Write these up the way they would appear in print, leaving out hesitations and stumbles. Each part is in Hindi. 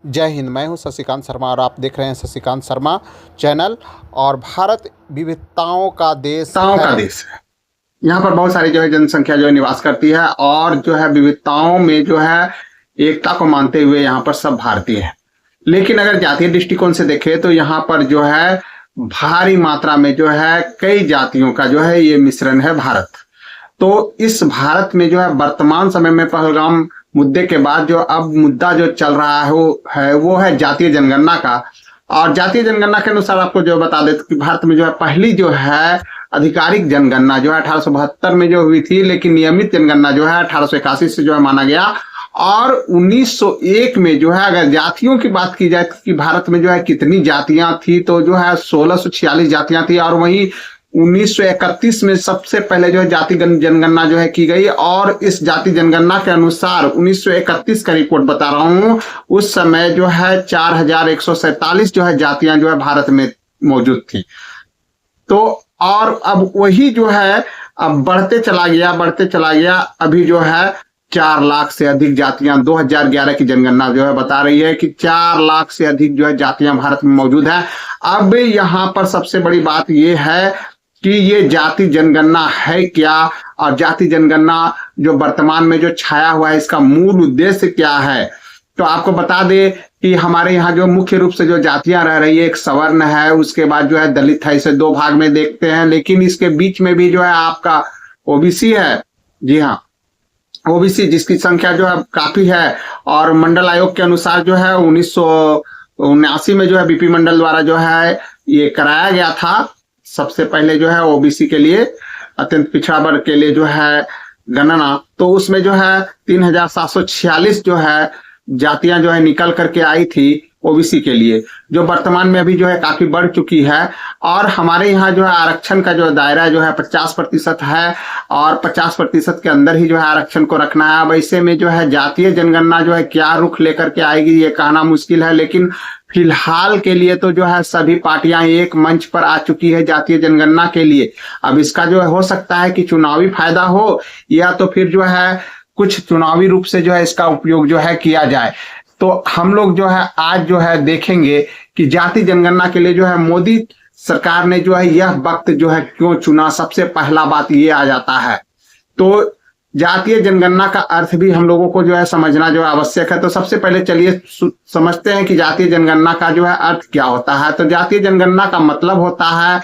जय हिंद। मैं हूं शशिकांत शर्मा और आप देख रहे हैं शशिकांत शर्मा चैनल। और भारत विविधताओं का देश है। यहाँ पर बहुत सारी जो है जनसंख्या जो है निवास करती है और जो है विविधताओं में जो है एकता को मानते हुए यहाँ पर सब भारतीय हैं। लेकिन अगर जातीय दृष्टिकोण से देखें तो यहाँ पर जो है भारी मात्रा में जो है कई जातियों का जो है ये मिश्रण है भारत। तो इस भारत में जो है वर्तमान समय में पहलगाम मुद्दे के बाद जो अब मुद्दा जो चल रहा है वो है जातीय जनगणना का। और जातीय जनगणना के अनुसार आपको जो बता दें कि भारत में जो है पहली जो है आधिकारिक जनगणना जो है 1872 में जो हुई थी, लेकिन नियमित जनगणना जो है 1881 से जो है माना गया। और 1901 में जो है अगर जातियों की बात की जाए कि भारत में जो है कितनी जातियां थी तो जो है 1646 जातियां थी। और वहीं 1931 में सबसे पहले जो है जाति जनगणना जो है की गई। और इस जाति जनगणना के अनुसार 1931 का रिपोर्ट बता रहा हूं, उस समय जो है 4147 जो है जातियां जो है भारत में मौजूद थी। तो और अब वही जो है अब बढ़ते चला गया। अभी जो है 4 लाख से अधिक जातियां 2011 की जनगणना जो है बता रही है कि 4 लाख से अधिक जो है जातियां भारत में मौजूद है। अब यहाँ पर सबसे बड़ी बात यह है कि ये जाति जनगणना है क्या, और जाति जनगणना जो वर्तमान में जो छाया हुआ है इसका मूल उद्देश्य क्या है। तो आपको बता दे कि हमारे यहाँ जो मुख्य रूप से जो जातियां रह रही है, एक सवर्ण है, उसके बाद जो है दलित है, इसे 2 भाग में देखते हैं। लेकिन इसके बीच में भी जो है आपका ओबीसी है। जी हाँ, ओबीसी जिसकी संख्या जो है काफी है। और मंडल आयोग के अनुसार जो है 1979 में जो है बीपी मंडल द्वारा जो है ये कराया गया था सबसे पहले जो है ओबीसी के लिए, अत्यंत पिछड़ा वर्ग के लिए जो है गणना। तो उसमें जो है 3746 जो है जातियां जो है निकल करके आई थी ओबीसी के लिए, जो वर्तमान में अभी जो है काफी बढ़ चुकी है। और हमारे यहाँ जो है आरक्षण का जो दायरा जो है 50% है और 50% के अंदर ही जो है आरक्षण को रखना है। अब ऐसे में जो है जातीय जनगणना जो है क्या रुख लेकर के आएगी ये कहना मुश्किल है। लेकिन फिलहाल के लिए तो जो है सभी पार्टियां एक मंच पर आ चुकी है जातीय जनगणना के लिए। अब इसका जो है हो सकता है कि चुनावी फायदा हो, या तो फिर जो है कुछ चुनावी रूप से जो है इसका उपयोग जो है किया जाए। तो हम लोग जो है आज जो है देखेंगे कि जाति जनगणना के लिए जो है मोदी सरकार ने जो है यह वक्त जो है क्यों चुना। सबसे पहला बात ये आ जाता है। तो जातीय जनगणना का अर्थ भी हम लोगों को जो है समझना जो है आवश्यक है। तो सबसे पहले चलिए समझते हैं कि जातीय जनगणना का जो है अर्थ क्या होता है। तो जातीय जनगणना का मतलब होता है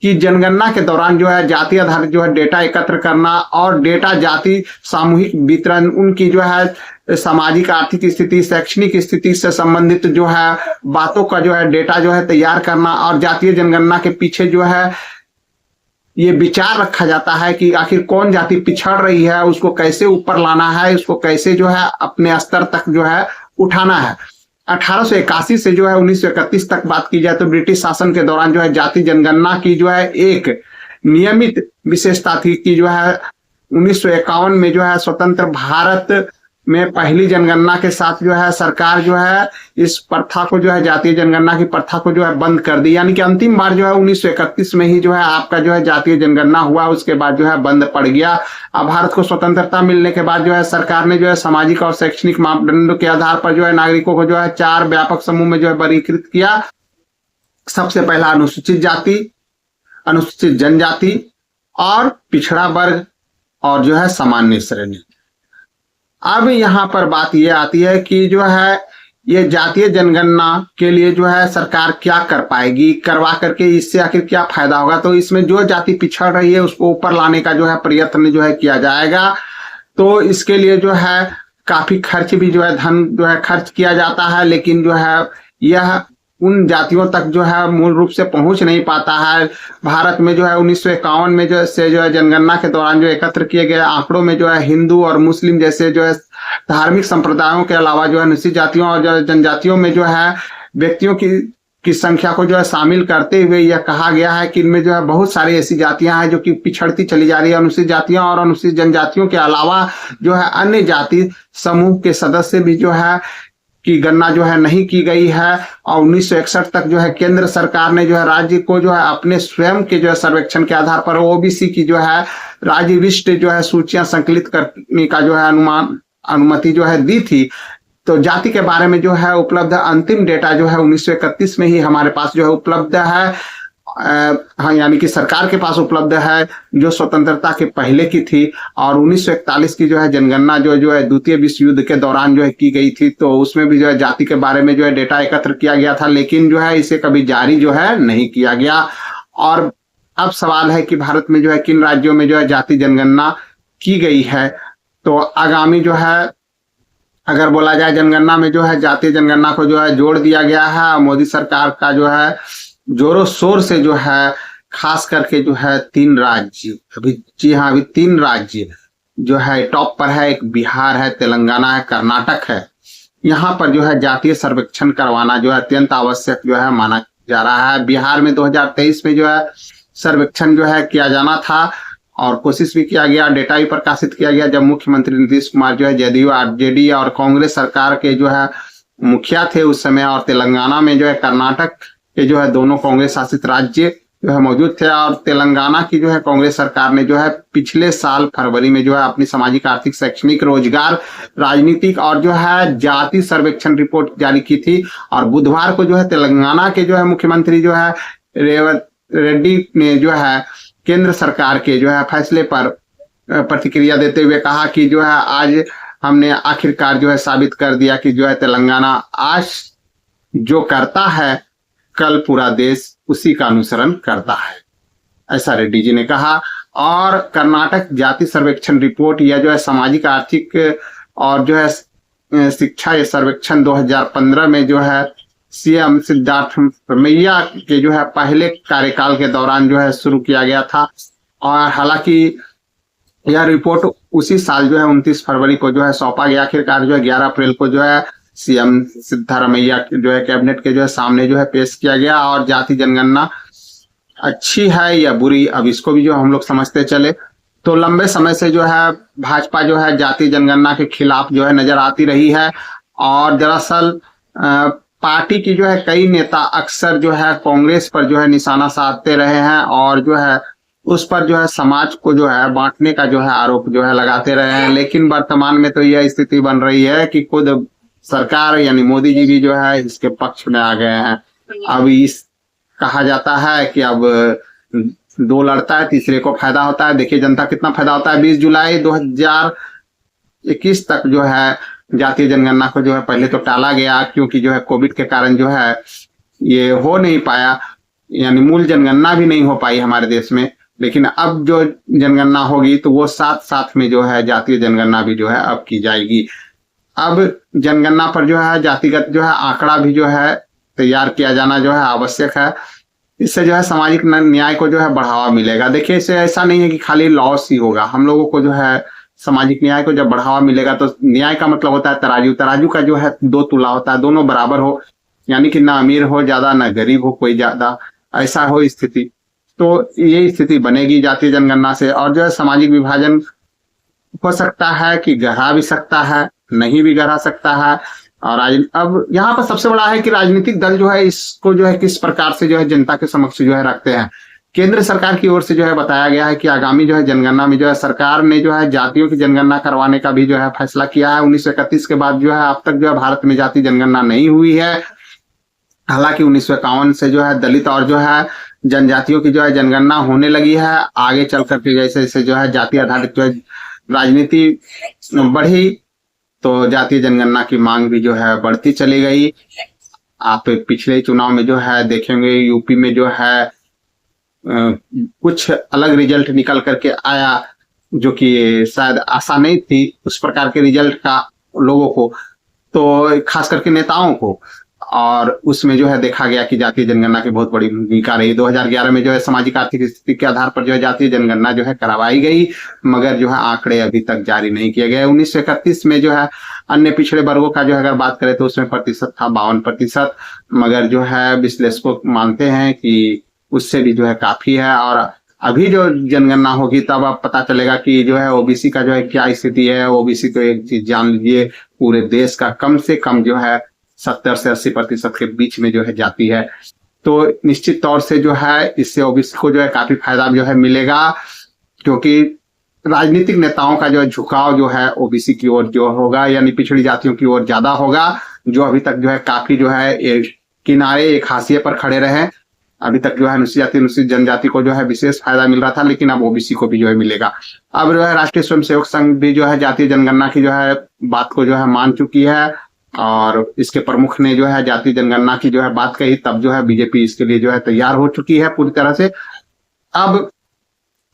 कि जनगणना के दौरान जो है जाति आधारित जो है डेटा एकत्र करना, और डेटा जाति सामूहिक वितरण, उनकी जो है सामाजिक आर्थिक स्थिति, शैक्षणिक स्थिति से संबंधित जो है बातों का जो है डेटा जो है तैयार करना। और जातीय जनगणना के पीछे जो है ये विचार रखा जाता है कि आखिर कौन जाति पिछड़ रही है, उसको कैसे ऊपर लाना है, उसको कैसे जो है अपने स्तर तक जो है उठाना है। 1881 से जो है 1931 तक बात की जाए तो ब्रिटिश शासन के दौरान जो है जाति जनगणना की जो है एक नियमित विशेषता थी कि जो है 1951 में जो है स्वतंत्र भारत में पहली जनगणना के साथ जो है सरकार जो है इस प्रथा को जो है जातीय जनगणना की प्रथा को जो है बंद कर दी। यानी कि अंतिम बार जो है 1931 में ही जो है आपका जो है जातीय जनगणना हुआ, उसके बाद जो है बंद पड़ गया। अब भारत को स्वतंत्रता मिलने के बाद जो है सरकार ने जो है सामाजिक और शैक्षणिक मापदंडों के आधार पर जो है नागरिकों को जो है 4 व्यापक समूह में जो है वर्गीकृत किया। सबसे पहला अनुसूचित जाति, अनुसूचित जनजाति और पिछड़ा वर्ग, और जो है सामान्य श्रेणी। अब यहाँ पर बात यह आती है कि जो है ये जातीय जनगणना के लिए जो है सरकार क्या कर पाएगी, करवा करके इससे आखिर क्या फायदा होगा। तो इसमें जो जाति पिछड़ रही है उसको ऊपर लाने का जो है प्रयत्न जो है किया जाएगा। तो इसके लिए जो है काफी खर्च भी जो है धन जो है खर्च किया जाता है, लेकिन जो है यह उन जातियों तक जो है मूल रूप से पहुंच नहीं पाता है। भारत में जो है 1951 में जो है जनगणना के दौरान जो एकत्र किए गए आंकड़ों में जो है हिंदू और मुस्लिम जैसे जो है धार्मिक संप्रदायों के अलावा जो है अनुसूचित जातियों और जो जनजातियों में जो है व्यक्तियों की संख्या को जो है शामिल करते हुए यह कहा गया है कि इनमें जो है बहुत सारी ऐसी जातियां हैं जो कि पिछड़ती चली जा रही है। अनुसूचित जातियां और अनुसूचित जनजातियों के अलावा जो है अन्य जाति समूह के सदस्य भी जो है की गणना जो है नहीं की गई है। और 1961 तक जो है केंद्र सरकार ने जो है राज्य को जो है अपने स्वयं के जो है सर्वेक्षण के आधार पर ओबीसी की जो है राज्य विशिष्ट जो है सूचियां संकलित करने का जो है अनुमति जो है दी थी। तो जाति के बारे में जो है उपलब्ध अंतिम डेटा जो है 1931 में ही हमारे पास जो है उपलब्ध है। हाँ, यानी कि सरकार के पास उपलब्ध है, जो स्वतंत्रता के पहले की थी। और 1941 की जो है जनगणना जो है द्वितीय विश्व युद्ध के दौरान जो है की गई थी, तो उसमें भी जो है जाति के बारे में जो है डेटा एकत्र किया गया था, लेकिन जो है इसे कभी जारी जो है नहीं किया गया। और अब सवाल है कि भारत में जो है किन राज्यों में जो है जाति जनगणना की गई है। तो आगामी जो है अगर बोला जाए जनगणना में जो है जातीय जनगणना को जो है जोड़ दिया गया है। मोदी सरकार का जो है जोरों शोर से जो है खास करके जो है 3 राज्य, अभी जी हाँ, अभी 3 राज्य जो है टॉप पर है। एक बिहार है, तेलंगाना है, कर्नाटक है। यहाँ पर जो है जातीय सर्वेक्षण करवाना जो है अत्यंत आवश्यक जो है माना जा रहा है। बिहार में 2023 में जो है सर्वेक्षण जो है किया जाना था और कोशिश भी किया गया, डेटा भी प्रकाशित किया गया, जब मुख्यमंत्री नीतीश कुमार जो है जदयू, आरजेडी और कांग्रेस सरकार के जो है मुखिया थे उस समय। और तेलंगाना में जो है कर्नाटक के जो है दोनों कांग्रेस शासित राज्य जो है मौजूद थे। और तेलंगाना की जो है कांग्रेस सरकार ने जो है पिछले साल फरवरी में जो है अपनी सामाजिक, आर्थिक, शैक्षणिक, रोजगार, राजनीतिक और जो है जाति सर्वेक्षण रिपोर्ट जारी की थी। और बुधवार को जो है तेलंगाना के जो है मुख्यमंत्री जो है रेवंत रेड्डी ने जो है केंद्र सरकार के जो है फैसले पर प्रतिक्रिया देते हुए कहा कि जो है आज हमने आखिरकार जो है साबित कर दिया कि जो है तेलंगाना आज जो करता है कल पूरा देश उसी का अनुसरण करता है, ऐसा रेड्डी जी ने कहा। और कर्नाटक जाति सर्वेक्षण रिपोर्ट या जो है सामाजिक, आर्थिक और जो है शिक्षा ये सर्वेक्षण 2015 में जो है सीएम सिद्धारमैया के जो है पहले कार्यकाल के दौरान जो है शुरू किया गया था। और हालांकि यह रिपोर्ट उसी साल जो है 29 फरवरी को जो है सौंपा गया। आखिरकार जो है 11 अप्रैल को जो है सीएम सिद्धारमैया जो है कैबिनेट के जो है सामने जो है पेश किया गया। और जाति जनगणना अच्छी है या बुरी, अब इसको भी जो हम लोग समझते चले तो लंबे समय से जो है भाजपा जो है जाति जनगणना के खिलाफ जो है नजर आती रही है। और दरअसल पार्टी की जो है कई नेता अक्सर जो है कांग्रेस पर जो है निशाना साधते रहे हैं और जो है उस पर जो है समाज को जो है बांटने का जो है आरोप जो है लगाते रहे हैं। लेकिन वर्तमान में तो यह स्थिति बन रही है कि खुद सरकार यानी मोदी जी भी जो है इसके पक्ष में आ गए हैं। अब इस कहा जाता है कि अब 2 लड़ता है, तीसरे को फायदा होता है। देखिए जनता कितना फायदा होता है। 20 जुलाई 2021 तक जो है जातीय जनगणना को जो है पहले तो टाला गया, क्योंकि जो है कोविड के कारण जो है ये हो नहीं पाया, यानी मूल जनगणना भी नहीं हो पाई हमारे देश में। लेकिन अब जो जनगणना होगी तो वो साथ में जो है जातीय जनगणना भी जो है अब की जाएगी। अब जनगणना पर जो है जातिगत जो है आंकड़ा भी जो है तैयार किया जाना जो है आवश्यक है। इससे जो है सामाजिक न्याय को जो है बढ़ावा मिलेगा। देखिए इससे ऐसा नहीं है कि खाली लॉस ही होगा, हम लोगों को जो है सामाजिक न्याय को जब बढ़ावा मिलेगा तो न्याय का मतलब होता है तराजू। तराजू का जो है 2 तुला होता है, दोनों बराबर हो, यानी कि ना अमीर हो ज्यादा ना गरीब हो कोई ज्यादा, ऐसा हो स्थिति। तो ये स्थिति बनेगी जातीय जनगणना से। और जो है सामाजिक विभाजन हो सकता है कि गहरा भी सकता है, नहीं भी गहरा सकता है। और अब यहाँ पर सबसे बड़ा है कि राजनीतिक दल जो है इसको जो है किस प्रकार से जो है जनता के समक्ष जो है रखते हैं। केंद्र सरकार की ओर से जो है बताया गया है कि आगामी जो है जनगणना में जो है सरकार ने जो है जातियों की जनगणना करवाने का भी जो है फैसला किया है। 1931 के बाद जो है अब तक जो है भारत में जाति जनगणना नहीं हुई है। हालांकि 1951 से जो है दलित और जो है जनजातियों की जो है जनगणना होने लगी है। आगे चल करके जैसे जैसे जो है जाति आधारित जो है राजनीति बढ़ी तो जातीय जनगणना की मांग भी जो है बढ़ती चली गई। आप पिछले चुनाव में जो है देखेंगे यूपी में जो है कुछ अलग रिजल्ट निकल करके आया, जो कि शायद आशा नहीं थी उस प्रकार के रिजल्ट का लोगों को, तो खास करके नेताओं को। और उसमें जो है देखा गया कि जातीय जनगणना की बहुत बड़ी भूमिका रही। 2011 में जो है सामाजिक आर्थिक स्थिति के आधार पर जो है जातीय जनगणना जो है करवाई गई, मगर जो है आंकड़े अभी तक जारी नहीं किए गए। 1931 में जो है अन्य पिछड़े वर्गों का जो है अगर बात करें तो उसमें प्रतिशत था 52%, मगर जो है विश्लेषक मानते हैं कि उससे भी जो है काफी है। और अभी जो जनगणना होगी तब अब पता चलेगा कि जो है ओबीसी का जो है क्या स्थिति है। ओबीसी तो एक चीज जान लीजिए, पूरे देश का कम से कम जो है 70 से 80% के बीच में जो है जाती है। तो निश्चित तौर से जो है इससे ओबीसी को जो है काफी फायदा जो है मिलेगा, क्योंकि राजनीतिक नेताओं का जो है झुकाव जो है ओबीसी की ओर जो होगा, यानी पिछड़ी जातियों की ओर ज्यादा होगा, जो अभी तक जो है काफी जो है एक किनारे, एक हाशिए पर खड़े रहे। अभी तक जो है अनुसूचित जाति अनुसूचित जनजाति को जो है विशेष फायदा मिल रहा था, लेकिन अब ओबीसी को भी जो है मिलेगा। अब जो है राष्ट्रीय स्वयंसेवक संघ भी जो है जातीय जनगणना की जो है बात को जो है मान चुकी है, और इसके प्रमुख ने जो है जातीय जनगणना की जो है बात कही, तब जो है बीजेपी इसके लिए जो है तैयार हो चुकी है पूरी तरह से। अब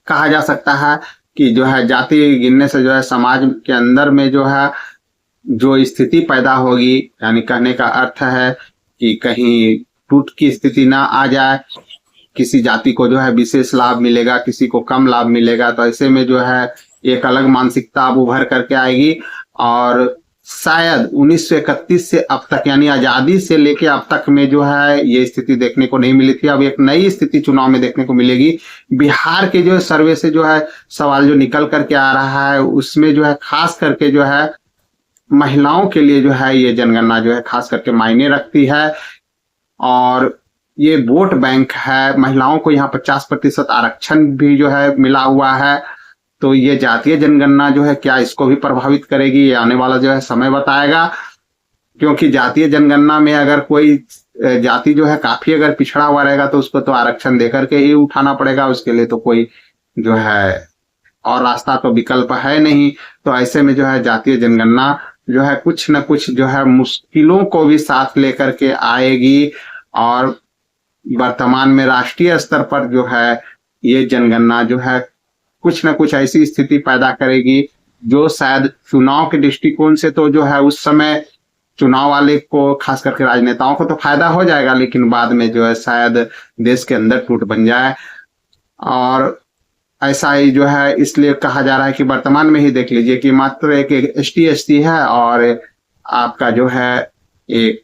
कहा जा सकता है कि जो है जाति गिनने से जो है समाज के अंदर में जो है जो स्थिति पैदा होगी, यानी कहने का अर्थ है कि कहीं टूट की स्थिति ना आ जाए, किसी जाति को जो है विशेष लाभ मिलेगा, किसी को कम लाभ मिलेगा, तो ऐसे में जो है एक अलग मानसिकता अब उभर करके आएगी। और शायद 1931 से अब तक, यानी आजादी से लेके अब तक में जो है ये स्थिति देखने को नहीं मिली थी। अब एक नई स्थिति चुनाव में देखने को मिलेगी। बिहार के जो सर्वे से जो है सवाल जो निकल करके आ रहा है, उसमें जो है खास करके जो है महिलाओं के लिए जो है ये जनगणना जो है खास करके मायने रखती है, और ये वोट बैंक है। महिलाओं को यहाँ 50% आरक्षण भी जो है मिला हुआ है। तो ये जातीय जनगणना जो है क्या इसको भी प्रभावित करेगी, ये आने वाला जो है समय बताएगा। क्योंकि जातीय जनगणना में अगर कोई जाति जो है काफी अगर पिछड़ा हुआ रहेगा तो उसको तो आरक्षण देकर के ही उठाना पड़ेगा, उसके लिए तो कोई जो है और रास्ता तो विकल्प है नहीं। तो ऐसे में जो है जातीय जनगणना जो है कुछ न कुछ जो है मुश्किलों को भी साथ लेकर के आएगी, और वर्तमान में राष्ट्रीय स्तर पर जो है ये जनगणना जो है कुछ न कुछ ऐसी स्थिति पैदा करेगी जो शायद चुनाव के दृष्टिकोण से तो जो है उस समय चुनाव वाले को, खास करके राजनेताओं को तो फायदा हो जाएगा, लेकिन बाद में जो है शायद देश के अंदर टूट बन जाए। और ऐसा ही जो है इसलिए कहा जा रहा है कि वर्तमान में ही देख लीजिए कि मात्र एक एसटी एसटी है, और आपका जो है एक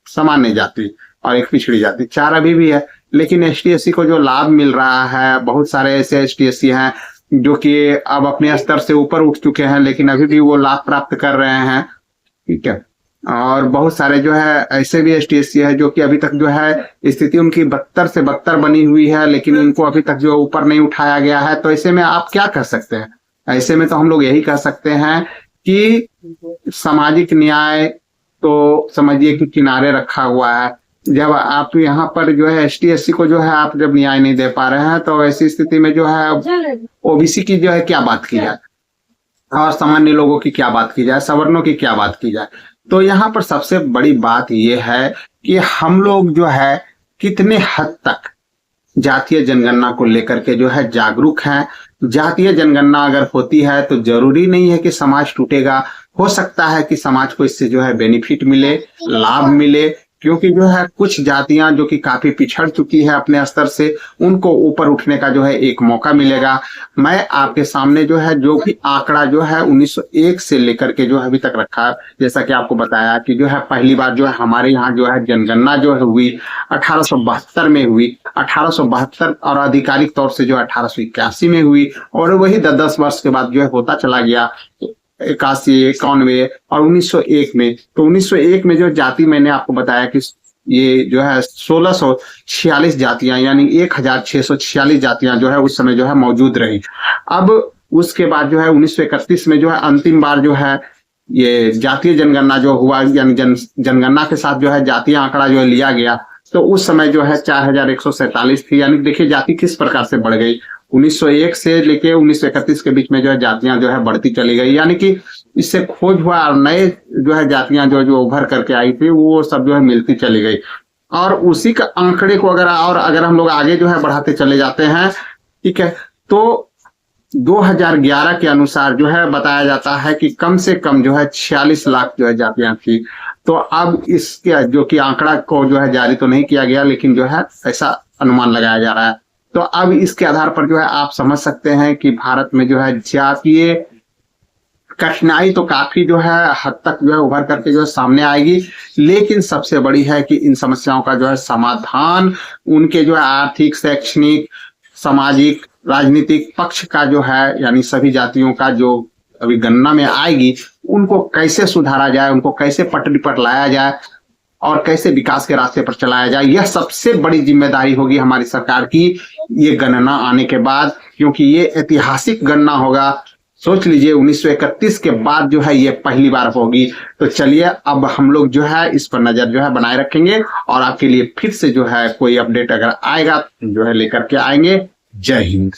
सामान्य जाति और एक पिछड़ी जाति, 4 अभी भी है। लेकिन एसटी एससी को जो लाभ मिल रहा है, बहुत सारे ऐसे एसटी एससी हैं जो कि अब अपने स्तर से ऊपर उठ चुके हैं, लेकिन अभी भी वो लाभ प्राप्त कर रहे हैं। ठीक है। और बहुत सारे जो है ऐसे भी एसटी एससी है जो कि अभी तक जो है स्थिति उनकी बदतर से बदतर बनी हुई है, लेकिन उनको अभी तक जो ऊपर नहीं उठाया गया है। तो ऐसे में आप क्या कर सकते हैं? ऐसे में तो हम लोग यही कह सकते हैं कि सामाजिक न्याय तो समझिए कि किनारे रखा हुआ है। जब आप यहाँ पर जो है एसटी एससी को जो है आप जब न्याय नहीं दे पा रहे हैं, तो ऐसी स्थिति में जो है ओबीसी की जो है क्या बात की जाए, और सामान्य लोगों की क्या बात की जाए, सवर्णों की क्या बात की जाए। तो यहाँ पर सबसे बड़ी बात यह है कि हम लोग जो है कितने हद तक जातीय जनगणना को लेकर के जो है जागरूक हैं। जातीय जनगणना अगर होती है तो जरूरी नहीं है कि समाज टूटेगा, हो सकता है कि समाज को इससे जो है बेनिफिट मिले, लाभ मिले, क्योंकि जो है कुछ जातियां जो कि काफी पिछड़ चुकी है अपने स्तर से, उनको ऊपर उठने का जो है एक मौका मिलेगा। मैं आपके सामने जो है जो भी आंकड़ा जो है 1901 से लेकर के जो है अभी तक रखा, जैसा कि आपको बताया कि जो है पहली बार जो है हमारे यहाँ जो है जनगणना जो है हुई 1872 में हुई, 1872, और आधिकारिक तौर से जो 1881 में हुई, और वही 10 वर्ष के बाद जो है होता चला गया 81, 91 और 1901 में। तो 1901 में जो जाति मैंने आपको बताया कि ये जो है 1646 जातियां, यानी 1646 जातियां जो है उस समय जो है मौजूद रही। अब उसके बाद जो है 1931 में जो है अंतिम बार जो है ये जातीय जनगणना जो हुआ, यानी जनगणना के साथ जो है जातीय आंकड़ा जो है लिया गया, तो उस समय जो है 4147 थी। यानी देखिए जाति किस प्रकार से बढ़ गई। 1901 से लेके 1931 के बीच में जो है जातियां जो है बढ़ती चली गई, यानी कि इससे खोज हुआ और नए जो है जातियां जो उभर करके आई थी वो सब जो है मिलती चली गई। और उसी का आंकड़े को अगर हम लोग आगे जो है बढ़ाते चले जाते हैं, ठीक है, तो 2011 के अनुसार जो है बताया जाता है कि कम से कम जो है 46 लाख जो है जातियां थी। तो अब इसके जो कि आंकड़ा को जो है जारी तो नहीं किया गया, लेकिन जो है ऐसा अनुमान लगाया जा रहा है। तो अब इसके आधार पर जो है आप समझ सकते हैं कि भारत में जो है जातीय कठिनाई तो काफी जो है हद तक जो है उभर करके जो है सामने आएगी, लेकिन सबसे बड़ी है कि इन समस्याओं का जो है समाधान उनके जो है आर्थिक, शैक्षणिक, सामाजिक, राजनीतिक पक्ष का जो है, यानी सभी जातियों का जो अभी गणना में आएगी, उनको कैसे सुधारा जाए, उनको कैसे पटरी पर लाया जाए, और कैसे विकास के रास्ते पर चलाया जाए, यह सबसे बड़ी जिम्मेदारी होगी हमारी सरकार की ये गणना आने के बाद, क्योंकि ये ऐतिहासिक गणना होगा। सोच लीजिए 1931 के बाद जो है ये पहली बार होगी। तो चलिए अब हम लोग जो है इस पर नजर जो है बनाए रखेंगे और आपके लिए फिर से जो है कोई अपडेट अगर आएगा जो है लेकर के आएंगे। जय हिंद।